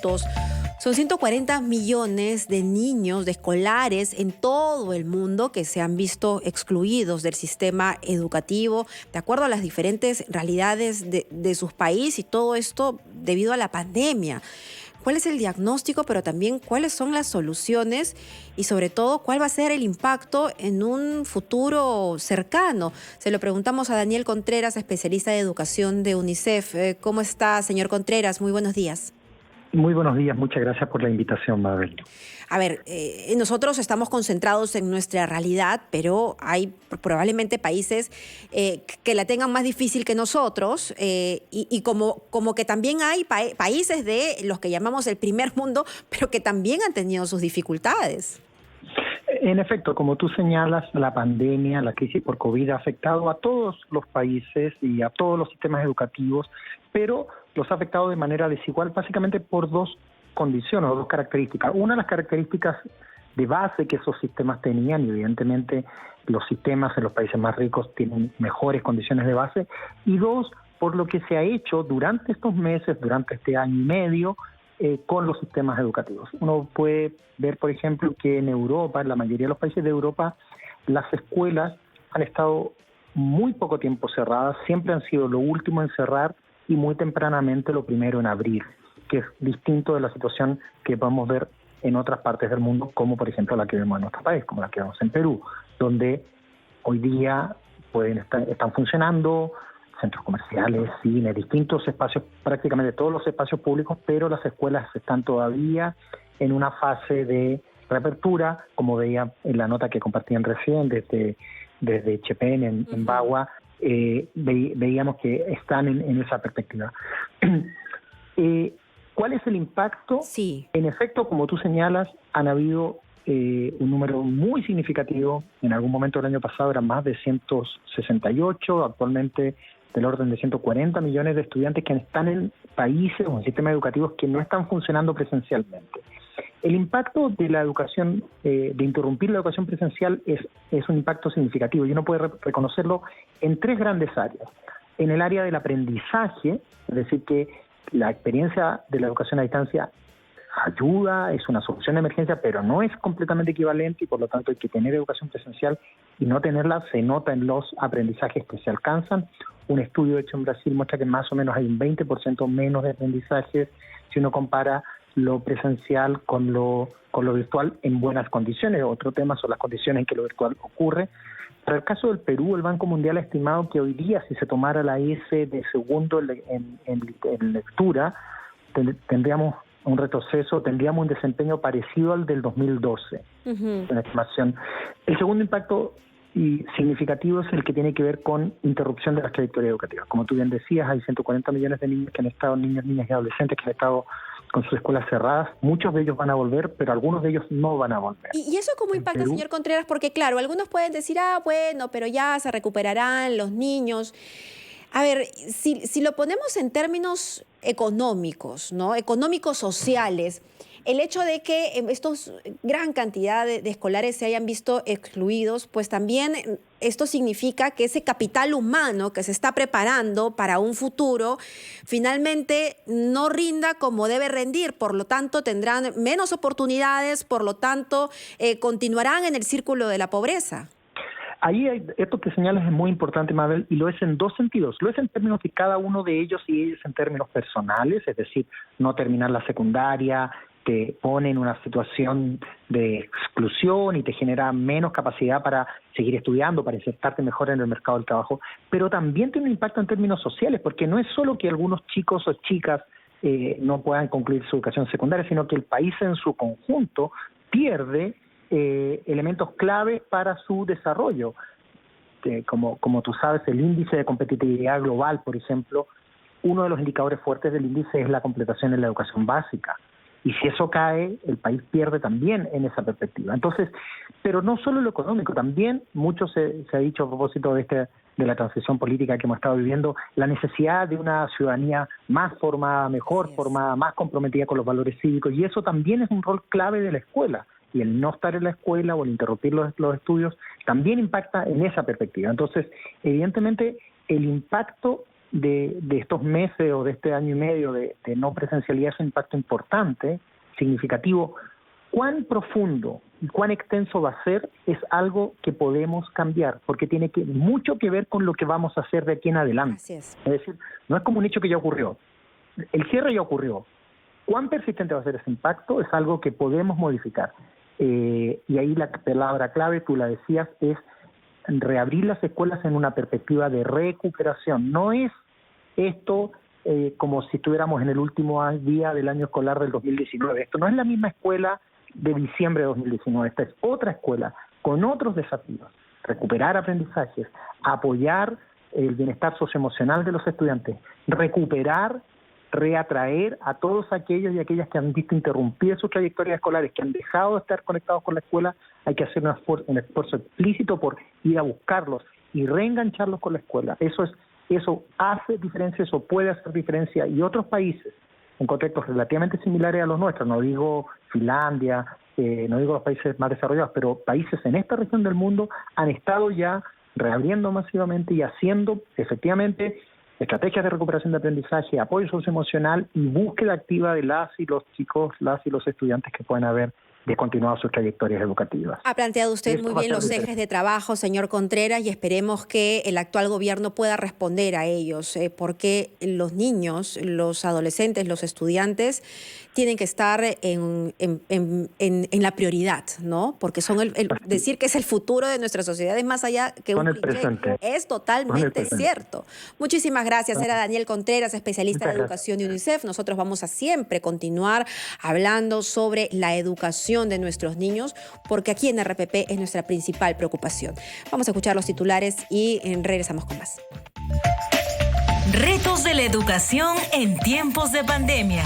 datos. Son 140 millones de niños, de escolares en todo el mundo que se han visto excluidos del sistema educativo, de acuerdo a las diferentes realidades de sus países, y todo esto debido a la pandemia. ¿Cuál es el diagnóstico, pero también cuáles son las soluciones y sobre todo cuál va a ser el impacto en un futuro cercano? Se lo preguntamos a Daniel Contreras, especialista de educación de UNICEF. ¿Cómo está, señor Contreras? Muy buenos días. Muy buenos días, muchas gracias por la invitación, Mabel. A ver, nosotros estamos concentrados en nuestra realidad, pero hay probablemente países que la tengan más difícil que nosotros, y como que también hay países de los que llamamos el primer mundo, pero que también han tenido sus dificultades. En efecto, como tú señalas, la pandemia, la crisis por COVID ha afectado a todos los países y a todos los sistemas educativos, pero los ha afectado de manera desigual, básicamente por dos condiciones o dos características. Una de las características de base que esos sistemas tenían, y evidentemente los sistemas en los países más ricos tienen mejores condiciones de base, y dos, por lo que se ha hecho durante estos meses, durante este año y medio, con los sistemas educativos. Uno puede ver, por ejemplo, que en Europa, en la mayoría de los países de Europa, las escuelas han estado muy poco tiempo cerradas, siempre han sido lo último en cerrar y muy tempranamente lo primero en abrir, que es distinto de la situación que podemos ver en otras partes del mundo, como por ejemplo la que vemos en nuestro país, como la que vemos en Perú, donde hoy día están funcionando centros comerciales, cines, distintos espacios, prácticamente todos los espacios públicos, pero las escuelas están todavía en una fase de reapertura, como veía en la nota que compartían recién desde Chepén, en Bagua, veíamos que están en esa perspectiva. ¿Cuál es el impacto? Sí. En efecto, como tú señalas, han habido un número muy significativo. En algún momento del año pasado eran más de 168, actualmente del orden de 140 millones de estudiantes que están en países o en sistemas educativos que no están funcionando presencialmente. El impacto de la educación, de interrumpir la educación presencial es un impacto significativo y uno puede reconocerlo en tres grandes áreas. En el área del aprendizaje, es decir, que la experiencia de la educación a distancia ayuda, es una solución de emergencia, pero no es completamente equivalente y por lo tanto hay que tener educación presencial y no tenerla se nota en los aprendizajes que se alcanzan. Un estudio hecho en Brasil muestra que más o menos hay un 20% menos de aprendizajes si uno compara lo presencial con lo virtual en buenas condiciones. Otro tema son las condiciones en que lo virtual ocurre. Para el caso del Perú, el Banco Mundial ha estimado que hoy día, si se tomara la S de segundo en lectura, tendríamos un retroceso, tendríamos un desempeño parecido al del 2012, una estimación. El segundo impacto significativo es el que tiene que ver con interrupción de las trayectorias educativas. Como tú bien decías, hay 140 millones de niños que han estado, niñas y adolescentes que han estado con sus escuelas cerradas. Muchos de ellos van a volver, pero algunos de ellos no van a volver. ¿Y eso cómo impacta, señor Contreras? Porque claro, algunos pueden decir, bueno, pero ya se recuperarán los niños. A ver, si lo ponemos en términos económicos, ¿no? Económicos sociales, el hecho de que estos gran cantidad de escolares se hayan visto excluidos, pues también esto significa que ese capital humano que se está preparando para un futuro finalmente no rinda como debe rendir, por lo tanto tendrán menos oportunidades, por lo tanto continuarán en el círculo de la pobreza. Ahí esto que señalas es muy importante, Mabel, y lo es en dos sentidos. Lo es en términos de cada uno de ellos y ellos en términos personales, es decir, no terminar la secundaria te pone en una situación de exclusión y te genera menos capacidad para seguir estudiando, para insertarte mejor en el mercado del trabajo, pero también tiene un impacto en términos sociales, porque no es solo que algunos chicos o chicas no puedan concluir su educación secundaria, sino que el país en su conjunto pierde elementos clave para su desarrollo. Como tú sabes, el índice de competitividad global, por ejemplo, uno de los indicadores fuertes del índice es la completación en la educación básica. Y si eso cae, el país pierde también en esa perspectiva. Entonces, pero no solo lo económico, también mucho se ha dicho a propósito de la transición política que hemos estado viviendo, la necesidad de una ciudadanía más formada, mejor formada, más comprometida con los valores cívicos, y eso también es un rol clave de la escuela. Y el no estar en la escuela o el interrumpir los estudios también impacta en esa perspectiva. Entonces, evidentemente, el impacto de estos meses o de este año y medio de no presencialidad es un impacto importante, significativo. Cuán profundo y cuán extenso va a ser es algo que podemos cambiar, porque tiene mucho que ver con lo que vamos a hacer de aquí en adelante. Así es. Es decir, no es como un hecho que ya ocurrió. El cierre ya ocurrió. ¿Cuán persistente va a ser ese impacto? Es algo que podemos modificar. Y ahí la palabra clave, tú la decías, es reabrir las escuelas en una perspectiva de recuperación. No es esto como si estuviéramos en el último día del año escolar del 2019. Esto no es la misma escuela de diciembre de 2019. Esta es otra escuela con otros desafíos. Recuperar aprendizajes, apoyar el bienestar socioemocional de los estudiantes, recuperar, reatraer a todos aquellos y aquellas que han visto interrumpir sus trayectorias escolares, que han dejado de estar conectados con la escuela. Hay que hacer un esfuerzo explícito por ir a buscarlos y reengancharlos con la escuela. Eso hace diferencia, eso puede hacer diferencia. Y otros países, en contextos relativamente similares a los nuestros, no digo Finlandia, no digo los países más desarrollados, pero países en esta región del mundo han estado ya reabriendo masivamente y haciendo efectivamente estrategias de recuperación de aprendizaje, apoyo socioemocional y búsqueda activa de las y los chicos, las y los estudiantes que pueden haber descontinuado sus trayectorias educativas. Ha planteado usted muy bien los ejes de trabajo, señor Contreras, y esperemos que el actual gobierno pueda responder a ellos, porque los niños, los adolescentes, los estudiantes tienen que estar en la prioridad, ¿no? Porque son decir que es el futuro de nuestra sociedad es más allá que un cliché, es totalmente cierto. Muchísimas gracias. Era Daniel Contreras, especialista de educación de UNICEF. Nosotros vamos a siempre continuar hablando sobre la educación de nuestros niños, porque aquí en RPP es nuestra principal preocupación. Vamos a escuchar los titulares y regresamos con más. Retos de la educación en tiempos de pandemia.